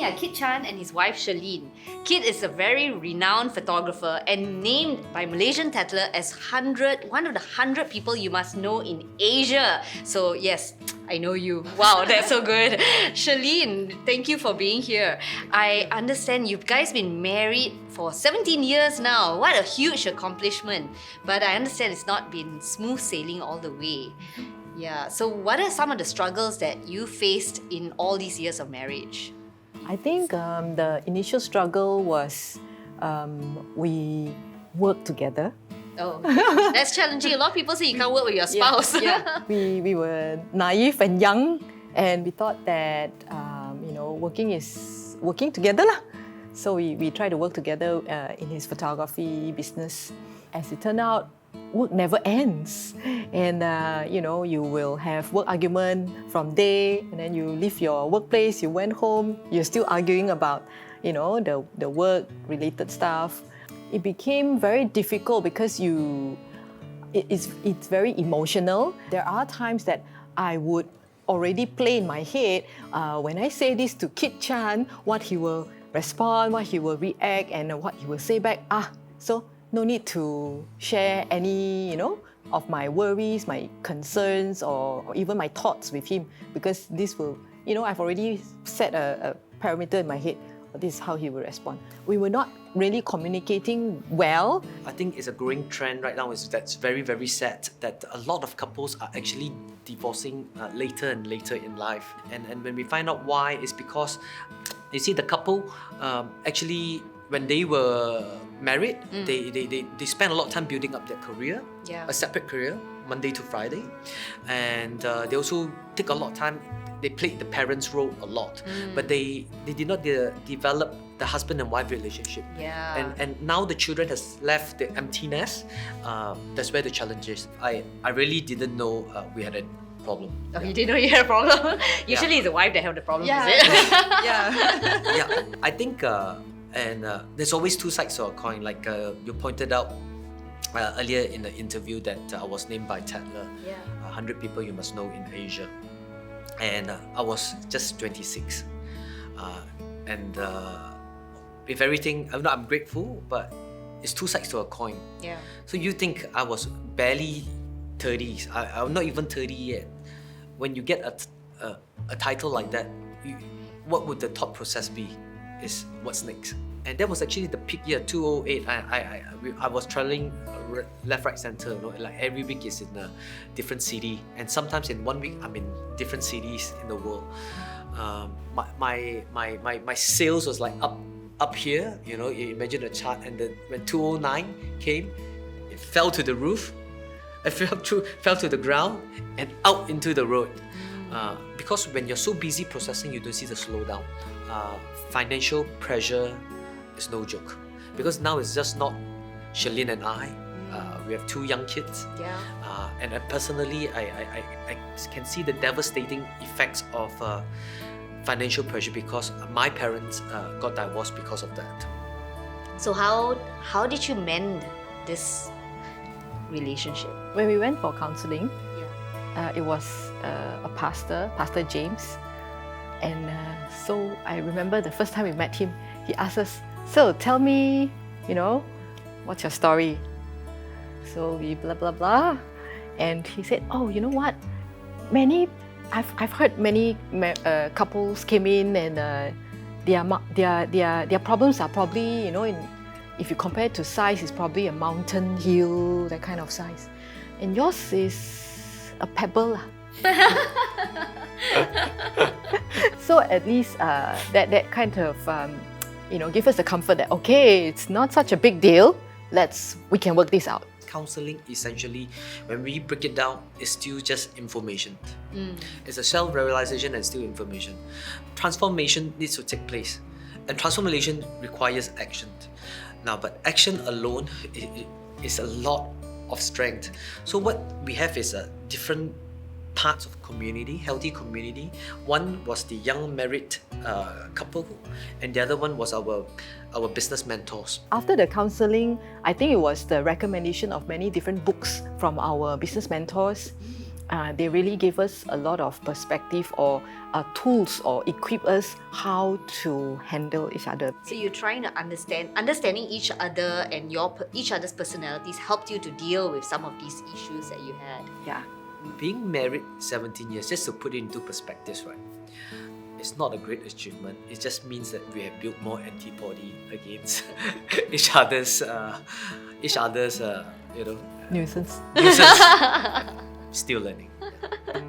at Kit Chan and his wife Shirlyn. Kit is a very renowned photographer and named by Malaysian Tatler as one of the 100 people you must know in Asia. So yes, I know you. Wow, that's so good. Shirlyn, thank you for being here. I understand you guys been married for 17 years now. What a huge accomplishment. But I understand it's not been smooth sailing all the way. Yeah, so what are some of the struggles that you faced in all these years of marriage? I think the initial struggle was we worked together. Oh, that's challenging. A lot of people say you can't work with your spouse. Yeah. We were naive and young, and we thought that working together lah. So we tried to work together in his photography business. As it turned out, work never ends, and you will have work argument from day, and then you leave your workplace, you went home, you're still arguing about the work related stuff. It became very difficult because it's very emotional. There are times that I would already play in my head when I say this to Kit Chan, what he will respond, what he will react, and what he will say back. So no need to share any, of my worries, my concerns, or even my thoughts with him, because this will, I've already set a parameter in my head. This is how he will respond. We were not really communicating well. I think it's a growing trend right now. That's very, very sad that a lot of couples are actually divorcing later and later in life. And when we find out why, it's because, you see, the couple actually, when they were married, they spent a lot of time building up their career, a separate career, Monday to Friday. And they also take a lot of time. They played the parents' role a lot, but they did not develop the husband and wife relationship. Yeah. And now the children has left the emptiness. That's where the challenge is. I really didn't know we had a problem. Oh, you didn't know you had a problem? Usually it's the wife that have the problem, is it? Yeah. I think, there's always two sides to a coin. Like you pointed out earlier in the interview that I was named by Tatler, 100 people you must know in Asia. And I was just 26. With everything, I'm grateful, but it's two sides to a coin. Yeah. So you think I was barely 30s, I'm not even 30 yet. When you get a title like that, what would the thought process be? Is what's next? And that was actually the peak year, 2008. I was traveling left, right, center. Like every week is in a different city, and sometimes in 1 week I'm in different cities in the world. My sales was like up here. You imagine a chart, and then when 2009 came, it fell to the roof. It fell to the ground and out into the road. Because when you're so busy processing, you don't see the slowdown. Financial pressure is no joke, because now it's just not Shirlyn and I. We have 2 young kids. And personally, I can see the devastating effects of financial pressure, because my parents got divorced because of that. So how did you mend this relationship? When we went for counselling, it was a pastor, Pastor James. And so I remember the first time we met him, he asked us, "So tell me, what's your story?" So we blah blah blah, and he said, "Oh, you know what? I've heard many couples came in, and their problems are probably, if you compare it to size, it's probably a mountain hill, that kind of size, and yours is a pebble." So at least that kind of give us the comfort that, okay, it's not such a big deal. We can work this out. Counselling, essentially, when we break it down, is still just information. It's a self-realization and still information. Transformation needs to take place, and transformation requires action. Now, but action alone is a lot of strength. So what we have is a different parts of community, healthy community. One was the young married couple, and the other one was our business mentors. After the counselling, I think it was the recommendation of many different books from our business mentors. they really gave us a lot of perspective or tools or equip us how to handle each other. So you're trying to understanding each other and each other's personalities helped you to deal with some of these issues that you had. Yeah. Being married 17 years, just to put it into perspectives, right? It's not a great achievement. It just means that we have built more antibody against each other's, Nuisance. nuisance. Still learning. Yeah.